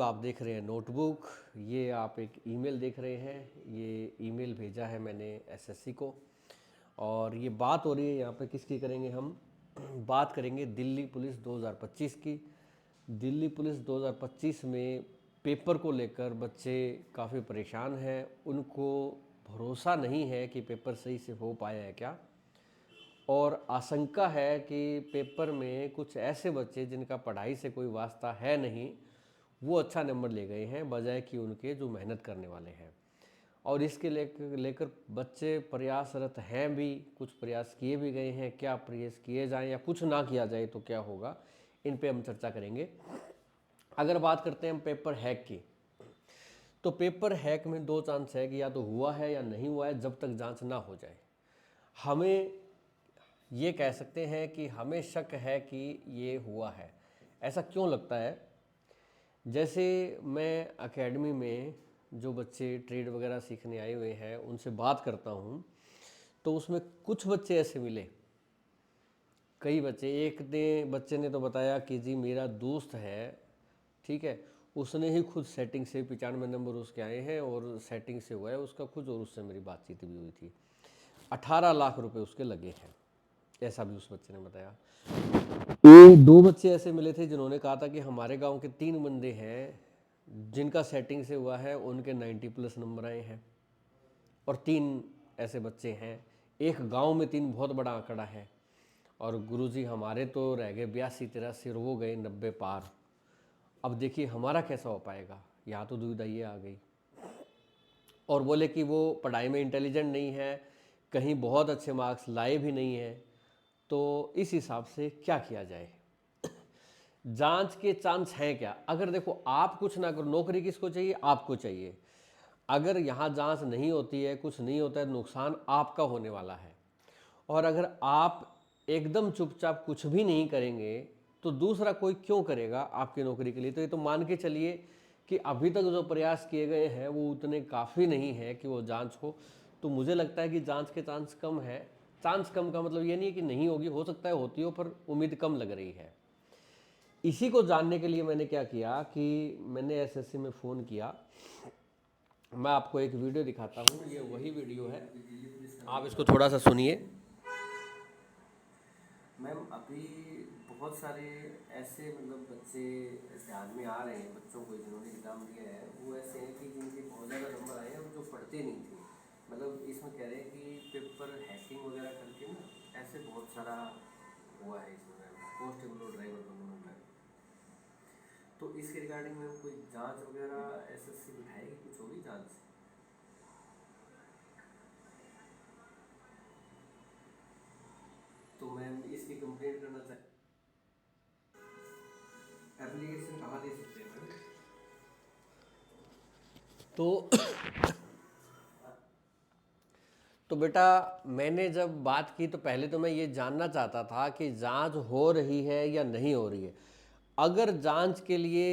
आप देख रहे हैं नोटबुक। ये आप एक ईमेल देख रहे हैं, ये ईमेल भेजा है मैंने एसएससी को। और ये बात हो रही है यहाँ पे किसकी करेंगे हम बात करेंगे दिल्ली पुलिस 2025 की। दिल्ली पुलिस 2025 में पेपर को लेकर बच्चे काफ़ी परेशान हैं। उनको भरोसा नहीं है कि पेपर सही से हो पाया है क्या, और आशंका है कि पेपर में कुछ ऐसे बच्चे जिनका पढ़ाई से कोई वास्ता है नहीं, वो अच्छा नंबर ले गए हैं बजाय कि उनके जो मेहनत करने वाले हैं। और इसके लेकर बच्चे प्रयासरत हैं भी, कुछ प्रयास किए भी गए हैं। क्या प्रयास किए जाएं या कुछ ना किया जाए तो क्या होगा, इन पे हम चर्चा करेंगे। अगर बात करते हैं हम पेपर हैक की, तो पेपर हैक में दो चांस है कि या तो हुआ है या नहीं हुआ है, जब तक जांच ना हो जाए। हमें ये कह सकते हैं कि हमें शक है कि ये हुआ है। ऐसा क्यों लगता है? जैसे मैं एकेडमी में जो बच्चे ट्रेड वगैरह सीखने आए हुए हैं उनसे बात करता हूँ, तो उसमें कुछ बच्चे ऐसे मिले, कई बच्चे। एक बच्चे ने तो बताया कि जी मेरा दोस्त है, ठीक है, उसने ही खुद सेटिंग से 95 नंबर उसके आए हैं और सेटिंग से हुआ है उसका खुद, और उससे मेरी बातचीत भी हुई थी। 18 लाख रुपए उसके लगे हैं, ऐसा भी उस बच्चे ने बताया। दो बच्चे ऐसे मिले थे जिन्होंने कहा था कि हमारे गांव के 3 बंदे हैं जिनका सेटिंग से हुआ है, उनके 90+ नंबर आए हैं। और 3 ऐसे बच्चे हैं, एक गांव में 3 बहुत बड़ा आंकड़ा है। और गुरुजी हमारे तो रह गए 82-83 और वो गए 90 पार। अब देखिए हमारा कैसा हो पाएगा, यहाँ तो दुविधा ये आ गई। और बोले कि वो पढ़ाई में इंटेलिजेंट नहीं है, कहीं बहुत अच्छे मार्क्स लाए भी नहीं है, तो इस हिसाब से क्या किया जाए। जांच के चांस हैं क्या? अगर देखो आप कुछ ना करो, नौकरी किसको चाहिए? आपको चाहिए। अगर यहाँ जांच नहीं होती है, कुछ नहीं होता है, नुकसान आपका होने वाला है। और अगर आप एकदम चुपचाप कुछ भी नहीं करेंगे तो दूसरा कोई क्यों करेगा आपकी नौकरी के लिए? तो ये तो मान के चलिए कि अभी तक जो प्रयास किए गए हैं वो उतने काफ़ी नहीं है कि वो जांच हो। तो मुझे लगता है कि जांच के चांस कम है। चांस कम का मतलब ये नहीं है कि नहीं होगी, हो सकता है होती हो, पर उम्मीद कम लग रही है। इसी को जानने के लिए मैंने क्या किया कि मैंने एसएससी में फ़ोन किया। मैं आपको एक वीडियो दिखाता हूँ, ये वही वीडियो है, आप इसको थोड़ा सा सुनिए। मैम अभी बहुत सारे ऐसे मतलब बच्चे ध्यान में आ रहे हैं, बच्चों को जिन्होंने एग्ज़ाम दिया है वो ऐसे हैं कि जिनके बहुत ज़्यादा नंबर आए हैं और जो पढ़ते नहीं थे। मतलब इसमें कह रहे हैं कि पेपर हैकिंग वगैरह करके ना ऐसे बहुत सारा हुआ है इसमें मैम, कॉन्स्टेबल और ड्राइवर दोनों में। तो इसके रिगार्डिंग में कोई जांच वगैरह एसएससी बिठाएगी, कुछ होगी जांच? तो मैम इसकी कंप्लेंट करना चाहिए, एप्लीकेशन कहाँ दे सकते हैं मैम? तो तो बेटा मैंने जब बात की तो पहले तो मैं ये जानना चाहता था कि जांच हो रही है या नहीं हो रही है। अगर जांच के लिए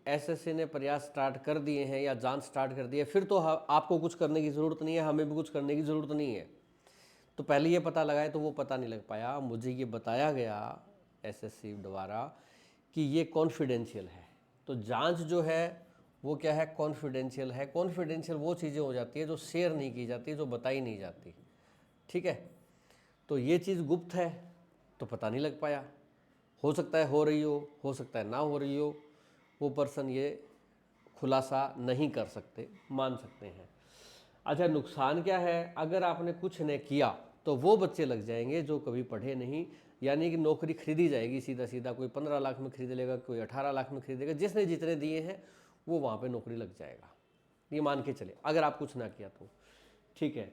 एसएससी ने प्रयास स्टार्ट कर दिए हैं या जांच स्टार्ट कर दी है, फिर तो आपको कुछ करने की ज़रूरत नहीं है, हमें भी कुछ करने की ज़रूरत नहीं है। तो पहले ये पता लगाए, तो वो पता नहीं लग पाया। मुझे ये बताया गया एसएससी द्वारा कि ये कॉन्फिडेंशियल है। तो जांच जो है वो क्या है? कॉन्फिडेंशियल है। कॉन्फिडेंशियल वो चीज़ें हो जाती है जो शेयर नहीं की जाती, जो बताई नहीं जाती, ठीक है। तो ये चीज़ गुप्त है तो पता नहीं लग पाया। हो सकता है हो रही हो सकता है ना हो रही हो, वो पर्सन ये खुलासा नहीं कर सकते, मान सकते हैं। अच्छा, नुकसान क्या है? अगर आपने कुछ नहीं किया तो वो बच्चे लग जाएंगे जो कभी पढ़े नहीं, यानी कि नौकरी खरीदी जाएगी सीधा सीधा। कोई 15 लाख में खरीद लेगा, कोई 18 लाख में खरीदेगा, जिसने जितने दिए हैं वो वहाँ पे नौकरी लग जाएगा। ये मान के चले अगर आप कुछ ना किया तो, ठीक है।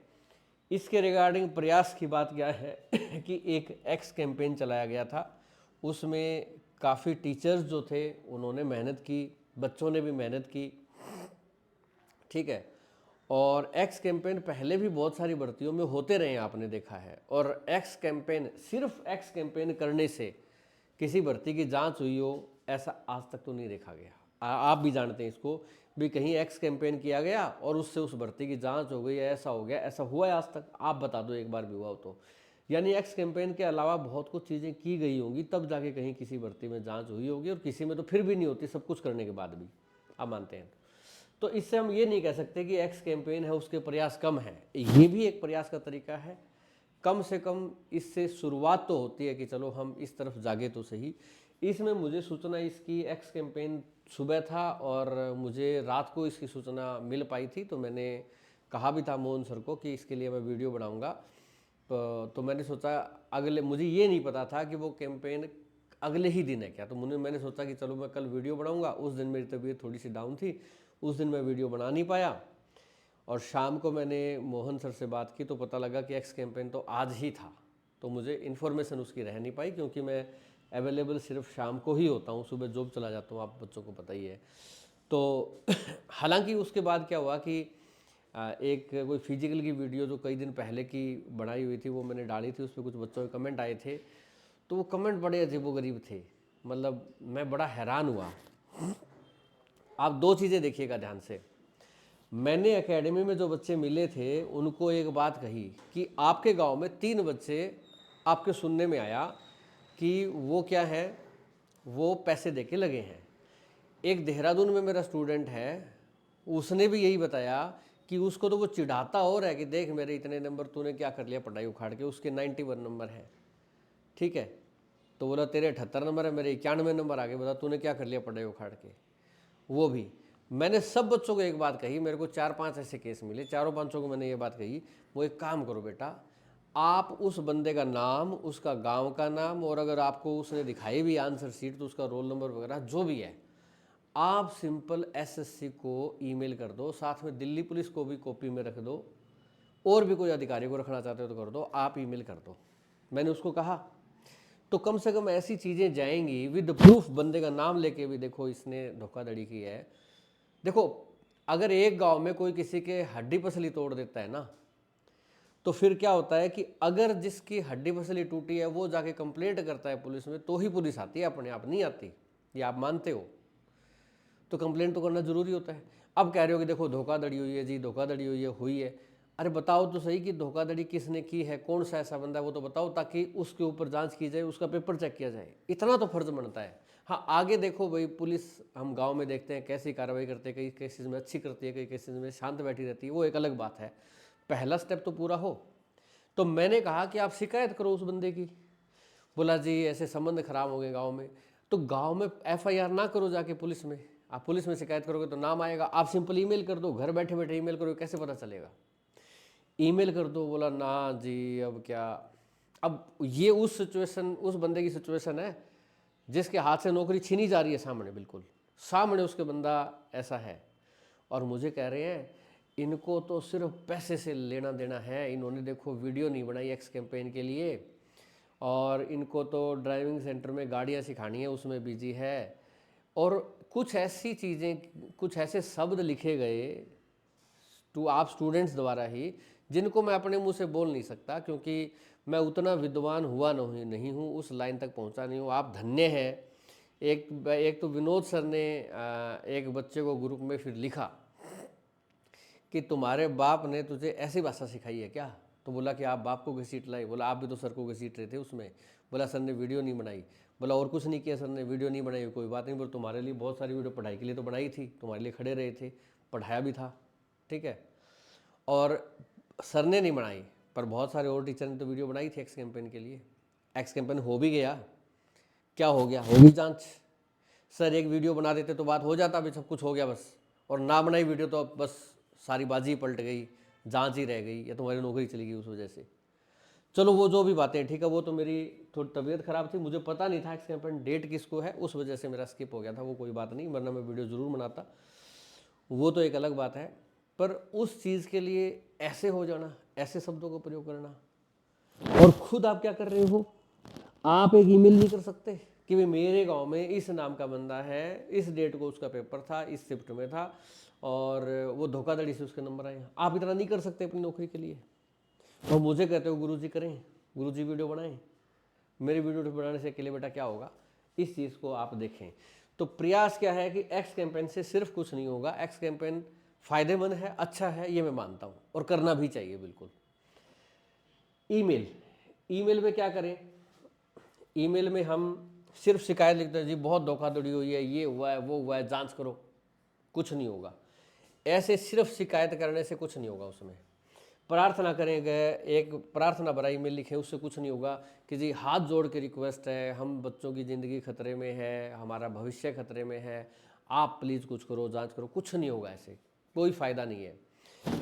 इसके रिगार्डिंग प्रयास की बात क्या है कि एक एक्स कैंपेन चलाया गया था, उसमें काफ़ी टीचर्स जो थे उन्होंने मेहनत की, बच्चों ने भी मेहनत की, ठीक है। और एक्स कैंपेन पहले भी बहुत सारी भर्तियों में होते रहे हैं, आपने देखा है। और एक्स कैंपेन, सिर्फ एक्स कैंपेन करने से किसी भर्ती की जांच हुई हो ऐसा आज तक तो नहीं देखा गया। आप भी जानते हैं इसको भी, कहीं एक्स कैंपेन किया गया और उससे उस भर्ती की जांच हो गई, ऐसा हो गया, ऐसा हुआ है आज तक? आप बता दो एक बार भी हुआ हो तो। यानी एक्स कैंपेन के अलावा बहुत कुछ चीज़ें की गई होंगी, तब जाके कहीं किसी भर्ती में जांच हुई होगी, और किसी में तो फिर भी नहीं होती, सब कुछ करने के बाद भी। आप मानते हैं। तो इससे हम ये नहीं कह सकते कि एक्स कैंपेन है उसके प्रयास कम है, ये भी एक प्रयास का तरीका है। कम से कम इससे शुरुआत तो होती है कि चलो हम इस तरफ जागे तो सही। इसमें मुझे सूचना इसकी एक्स कैंपेन सुबह था और मुझे रात को इसकी सूचना मिल पाई थी, तो मैंने कहा भी था मोहन सर को कि इसके लिए मैं वीडियो बनाऊंगा। तो मैंने सोचा अगले, मुझे ये नहीं पता था कि वो कैंपेन अगले ही दिन है क्या, तो मैंने सोचा कि चलो मैं कल वीडियो बनाऊंगा। उस दिन मेरी तबीयत थोड़ी सी डाउन थी, उस दिन मैं वीडियो बना नहीं पाया। और शाम को मैंने मोहन सर से बात की तो पता लगा कि एक्स कैंपेन तो आज ही था, तो मुझे इन्फॉर्मेशन उसकी रह नहीं पाई, क्योंकि मैं अवेलेबल सिर्फ शाम को ही होता हूँ, सुबह जॉब चला जाता हूँ, आप बच्चों को पता ही है। तो हालांकि उसके बाद क्या हुआ कि एक कोई फिजिकल की वीडियो जो कई दिन पहले की बनाई हुई थी वो मैंने डाली थी, उस पर कुछ बच्चों के कमेंट आए थे, तो वो कमेंट बड़े अजीबोगरीब थे, मतलब मैं बड़ा हैरान हुआ। आप दो चीज़ें देखिएगा ध्यान से। मैंने एकेडमी में जो बच्चे मिले थे उनको एक बात कही कि आपके गांव में 3 बच्चे आपके सुनने में आया कि वो क्या है, वो पैसे देके लगे हैं। एक देहरादून में मेरा स्टूडेंट है, उसने भी यही बताया कि उसको तो वो चिढ़ाता और है कि देख मेरे इतने नंबर, तूने क्या कर लिया पढ़ाई उखाड़ के, उसके 91 नंबर है, ठीक है। तो बोला तेरे 78 नंबर है, मेरे 91 नंबर आ गए, बता तूने क्या कर लिया पढ़ाई उखाड़ के। वो भी मैंने सब बच्चों को एक बात कही, मेरे को 4-5 ऐसे केस मिले, चारों पांचों को मैंने ये बात कही, वो एक काम करो बेटा, आप उस बंदे का नाम, उसका गांव का नाम, और अगर आपको उसने दिखाई भी आंसर शीट तो उसका रोल नंबर वगैरह जो भी है, आप सिंपल एसएससी को ईमेल कर दो, साथ में दिल्ली पुलिस को भी कॉपी में रख दो, और भी कोई अधिकारी को रखना चाहते हो तो कर दो, आप ईमेल कर दो। मैंने उसको कहा तो कम से कम ऐसी चीज़ें जाएंगी विद प्रूफ, बंदे का नाम लेके भी देखो इसने धोखाधड़ी की है। देखो अगर एक गांव में कोई किसी के हड्डी पसली तोड़ देता है ना, तो फिर क्या होता है कि अगर जिसकी हड्डी पसली टूटी है वो जाके कंप्लेंट करता है पुलिस में, तो ही पुलिस आती है, अपने आप नहीं आती, ये आप मानते हो। तो कंप्लेंट तो करना जरूरी होता है। अब कह रहे हो कि देखो धोखाधड़ी हुई है जी, धोखाधड़ी हुई है। अरे बताओ तो सही कि धोखाधड़ी किसने की है, कौन सा ऐसा बंदा है वो तो बताओ, ताकि उसके ऊपर जांच की जाए, उसका पेपर चेक किया जाए, इतना तो फर्ज बनता है। हाँ आगे देखो भाई, पुलिस हम गांव में देखते हैं कैसी कार्रवाई करते हैं, कई केसेस में अच्छी करती है, कई केसेस में शांत बैठी रहती है, वो एक अलग बात है, पहला स्टेप तो पूरा हो। तो मैंने कहा कि आप शिकायत करो उस बंदे की। बोला जी ऐसे संबंध खराब हो गए गाँव में, तो गाँव में FIR ना करो जाके पुलिस में, आप पुलिस में शिकायत करोगे तो नाम आएगा, आप सिंपल ईमेल कर दो, घर बैठे बैठे ईमेल करोगे, कैसे पता चलेगा, ईमेल कर दो। बोला ना जी अब क्या, अब ये उस सिचुएशन, उस बंदे की सिचुएशन है जिसके हाथ से नौकरी छीनी जा रही है, सामने बिल्कुल सामने उसके बंदा ऐसा है, और मुझे कह रहे हैं इनको तो सिर्फ पैसे से लेना देना है, इन्होंने देखो वीडियो नहीं बनाई एक्स कैंपेन के लिए, और इनको तो ड्राइविंग सेंटर में गाड़ियाँ सिखानी है उसमें बिजी है, और कुछ ऐसी चीज़ें, कुछ ऐसे शब्द लिखे गए आप स्टूडेंट्स द्वारा ही, जिनको मैं अपने मुंह से बोल नहीं सकता, क्योंकि मैं उतना विद्वान हुआ नहीं हूँ, उस लाइन तक पहुँचा नहीं हूँ। आप धन्य हैं। एक तो विनोद सर ने एक बच्चे को ग्रुप में फिर लिखा कि तुम्हारे बाप ने तुझे ऐसी भाषा सिखाई है क्या, तो बोला कि आप बाप को घसीट लाई, बोला आप भी तो सर को घसीट रहे थे उसमें, बोला सर ने वीडियो नहीं बनाई, बोला और कुछ नहीं किया सर ने, वीडियो नहीं बनाई कोई बात नहीं, बोला तुम्हारे लिए बहुत सारी वीडियो पढ़ाई के लिए तो बनाई थी, तुम्हारे लिए खड़े रहे थे, पढ़ाया भी था, ठीक है, और सर ने नहीं बनाई पर बहुत सारे और टीचर ने तो वीडियो बनाई थी एक्स कैंपेन के लिए। एक्स कैंपेन हो भी गया, क्या हो गया, होगी जांच, सर एक वीडियो बना देते तो बात हो जाता, अभी सब कुछ हो गया बस, और ना बनाई वीडियो तो अब बस सारी बाजी पलट गई, जांच ही रह गई, या तुम्हारी नौकरी चली गई उस वजह से। चलो वो जो भी बातें, ठीक है, वो तो मेरी थोड़ी तबीयत खराब थी, मुझे पता नहीं था एक्स कैंपेन डेट किसको है, उस वजह से मेरा स्किप हो गया था, वो कोई बात नहीं, वरना मैं वीडियो ज़रूर बनाता, वो तो एक अलग बात है। पर उस चीज़ के लिए ऐसे हो जाना, ऐसे शब्दों का प्रयोग करना, और खुद आप क्या कर रहे हो, आप एक ईमेल नहीं कर सकते कि भाई मेरे गांव में इस नाम का बंदा है, इस डेट को उसका पेपर था, इस शिफ्ट में था, और वो धोखाधड़ी से उसके नंबर आए। आप इतना नहीं कर सकते अपनी नौकरी के लिए, और मुझे कहते हो गुरुजी करें, गुरुजी वीडियो बनाएं। मेरे वीडियो बनाने से अकेले बेटा क्या होगा, इस चीज़ को आप देखें। तो प्रयास क्या है कि एक्स कैंपेन से सिर्फ कुछ नहीं होगा, एक्स कैंपेन फायदेमंद है, अच्छा है, ये मैं मानता हूँ, और करना भी चाहिए बिल्कुल। ईमेल, ईमेल में क्या करें, ईमेल में हम सिर्फ शिकायत लिखते हैं जी बहुत धोखाधड़ी हुई है, ये हुआ है, वो हुआ है, जांच करो, कुछ नहीं होगा। ऐसे सिर्फ शिकायत करने से कुछ नहीं होगा। उसमें प्रार्थना करेंगे, एक प्रार्थना भरा ईमेल लिखें, उससे कुछ नहीं होगा कि जी हाथ जोड़ के रिक्वेस्ट है, हम बच्चों की ज़िंदगी खतरे में है, हमारा भविष्य खतरे में है, आप प्लीज़ कुछ करो, जांच करो। कुछ नहीं होगा, ऐसे कोई फ़ायदा नहीं है।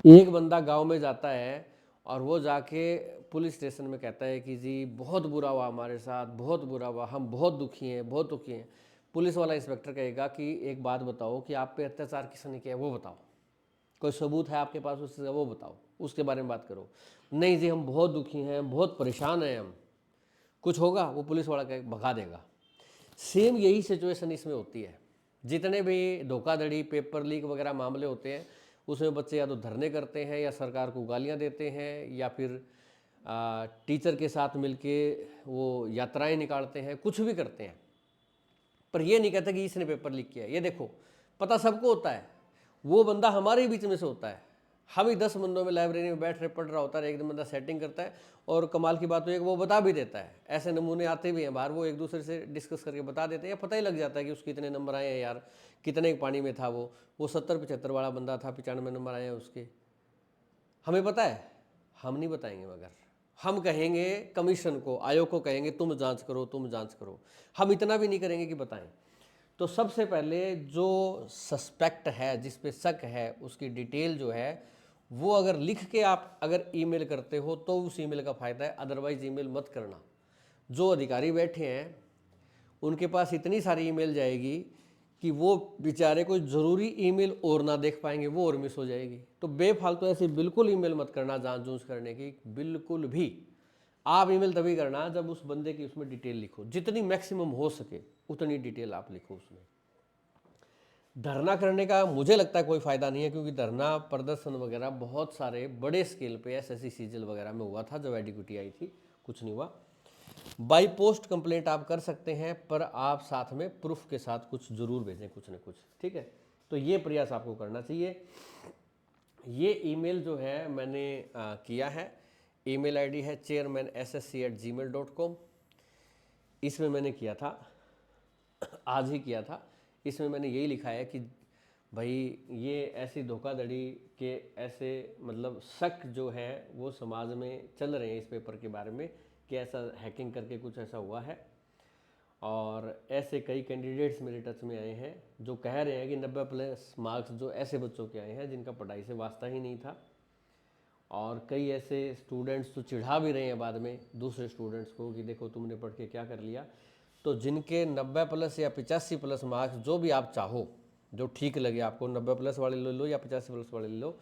एक बंदा गांव में जाता है और वो जाके पुलिस स्टेशन में कहता है कि जी बहुत बुरा हुआ हमारे साथ, बहुत बुरा हुआ, हम बहुत दुखी हैं, बहुत दुखी हैं। पुलिस वाला इंस्पेक्टर कहेगा कि एक बात बताओ कि आप पे अत्याचार किसने किया है, वो बताओ, कोई सबूत है आपके पास उससे, वो बताओ, उसके बारे में बात करो। नहीं जी हम बहुत दुखी हैं, बहुत परेशान हैं हम, कुछ होगा, वो पुलिस वाला कहे भगा देगा। सेम यही सिचुएशन इसमें होती है। जितने भी धोखाधड़ी, पेपर लीक वगैरह मामले होते हैं, उसमें बच्चे या तो धरने करते हैं, या सरकार को गालियां देते हैं, या फिर टीचर के साथ मिलके वो यात्राएं निकालते हैं, कुछ भी करते हैं, पर ये नहीं कहते कि इसने पेपर लीक किया। ये देखो, पता सबको होता है, वो बंदा हमारे ही बीच में से होता है। हम ही 10 बंदों में लाइब्रेरी में बैठ रहे पढ़ रहा होता है, एक बंदा सेटिंग करता है, और कमाल की बात तो एक वो बता भी देता है। ऐसे नमूने आते भी हैं बाहर, वो एक दूसरे से डिस्कस करके बता देते हैं, या पता ही लग जाता है कि उसके इतने नंबर आए हैं यार, कितने पानी में था वो 70-75 वाला बंदा था, 95 नंबर आए हैं उसके। हमें पता है, हम नहीं बताएंगे, मगर हम कहेंगे कमीशन को, आयोग को कहेंगे तुम जांच करो, तुम जांच करो। हम इतना भी नहीं करेंगे कि बताएं। तो सबसे पहले जो सस्पेक्ट है, जिस पे शक है, उसकी डिटेल जो है वो अगर लिख के आप अगर ईमेल करते हो तो उस ईमेल का फ़ायदा है, अदरवाइज ईमेल मत करना। जो अधिकारी बैठे हैं उनके पास इतनी सारी ईमेल जाएगी कि वो बेचारे कोई ज़रूरी ईमेल और ना देख पाएंगे, वो और मिस हो जाएगी। तो बेफालतू ऐसे बिल्कुल ईमेल मत करना जांच जूझ करने की, बिल्कुल भी। आप ईमेल तभी करना जब उस बंदे की उसमें डिटेल लिखो, जितनी मैक्सिमम हो सके उतनी डिटेल आप लिखो उसमें। धरना करने का मुझे लगता है कोई फ़ायदा नहीं है, क्योंकि धरना प्रदर्शन वगैरह बहुत सारे बड़े स्केल पे एसएससी सीजीएल वगैरह में हुआ था जब एडिक्विटी आई थी, कुछ नहीं हुआ। बाई पोस्ट कंप्लेंट आप कर सकते हैं, पर आप साथ में प्रूफ के साथ कुछ जरूर भेजें, कुछ न कुछ, ठीक है। तो ये प्रयास आपको करना चाहिए। ये ईमेल जो है मैंने किया है, ईमेल आईडी है chairmansssc@gmail.com। इसमें मैंने किया था, आज ही किया था। इसमें मैंने यही लिखा है कि भाई ये ऐसी धोखाधड़ी के ऐसे मतलब शक जो है वो समाज में चल रहे हैं इस पेपर के बारे में, कि ऐसा हैकिंग करके कुछ ऐसा हुआ है। और ऐसे कई कैंडिडेट्स मेरे टच में आए हैं जो कह रहे हैं कि 90+ मार्क्स जो ऐसे बच्चों के आए हैं जिनका पढ़ाई से वास्ता ही नहीं था। और कई ऐसे स्टूडेंट्स तो चिढ़ा भी रहे हैं बाद में दूसरे स्टूडेंट्स को कि देखो तुमने पढ़ के क्या कर लिया। तो जिनके 90+ या 85+ मार्क्स, जो भी आप चाहो, जो ठीक लगे आपको, 90+ वाले ले लो या 85+ वाले ले लो,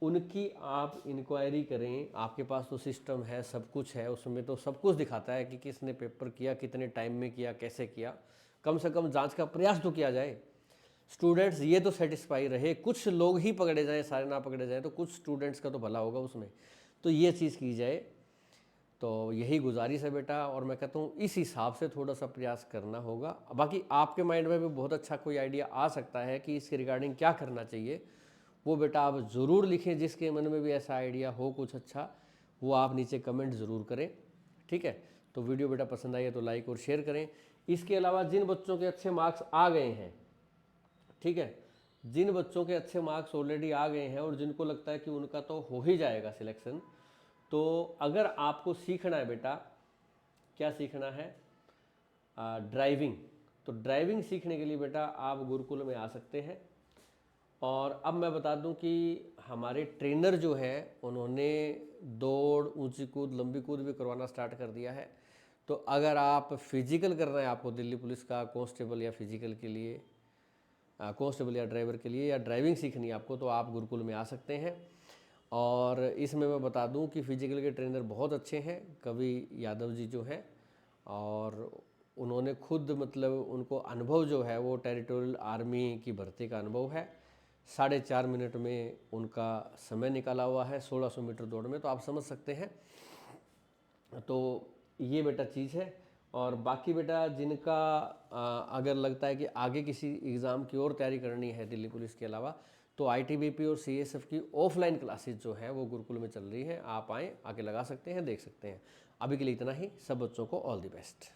उनकी आप इंक्वायरी करें। आपके पास तो सिस्टम है, सब कुछ है, उसमें तो सब कुछ दिखाता है कि किसने पेपर किया, कितने टाइम में किया, कैसे किया। कम से कम जांच का प्रयास तो किया जाए। स्टूडेंट्स ये तो सेटिस्फाई रहे, कुछ लोग ही पकड़े जाएं, सारे ना पकड़े जाएं, तो कुछ स्टूडेंट्स का तो भला होगा उसमें। तो ये चीज़ की जाए, तो यही गुजारिश है बेटा। और मैं कहता हूँ इस हिसाब से थोड़ा सा प्रयास करना होगा। बाकी आपके माइंड में भी बहुत अच्छा कोई आइडिया आ सकता है कि इसके रिगार्डिंग क्या करना चाहिए, वो बेटा आप ज़रूर लिखें। जिसके मन में भी ऐसा आइडिया हो कुछ अच्छा, वो आप नीचे कमेंट ज़रूर करें, ठीक है। तो वीडियो बेटा पसंद आई है तो लाइक और शेयर करें। इसके अलावा जिन बच्चों के अच्छे मार्क्स आ गए हैं, ठीक है, जिन बच्चों के अच्छे मार्क्स ऑलरेडी आ गए हैं और जिनको लगता है कि उनका तो हो ही जाएगा सिलेक्शन, तो अगर आपको सीखना है बेटा, क्या सीखना है, ड्राइविंग। तो ड्राइविंग सीखने के लिए बेटा आप गुरुकुल में आ सकते हैं। और अब मैं बता दूं कि हमारे ट्रेनर जो है उन्होंने दौड़, ऊंची कूद, लंबी कूद भी करवाना स्टार्ट कर दिया है। तो अगर आप फिजिकल करना है आपको दिल्ली पुलिस का कांस्टेबल या फिजिकल के लिए, कांस्टेबल या ड्राइवर के लिए, या ड्राइविंग सीखनी है आपको, तो आप गुरुकुल में आ सकते हैं। और इसमें मैं बता दूं कि फिजिकल के ट्रेनर बहुत अच्छे हैं, कवि यादव जी जो हैं, और उन्होंने खुद मतलब उनको अनुभव जो है वो टेरिटोरियल आर्मी की भर्ती का अनुभव है। 4.5 मिनट में उनका समय निकाला हुआ है 1600 मीटर दौड़ में, तो आप समझ सकते हैं। तो ये बेटा चीज़ है। और बाकी बेटा जिनका अगर लगता है कि आगे किसी एग्ज़ाम की और तैयारी करनी है दिल्ली पुलिस के अलावा, तो आईटीबीपी और सीएसएफ की ऑफलाइन क्लासेस जो है वो गुरुकुल में चल रही हैं। आप आएँ, आके लगा सकते हैं, देख सकते हैं। अभी के लिए इतना ही। सब बच्चों को ऑल द बेस्ट।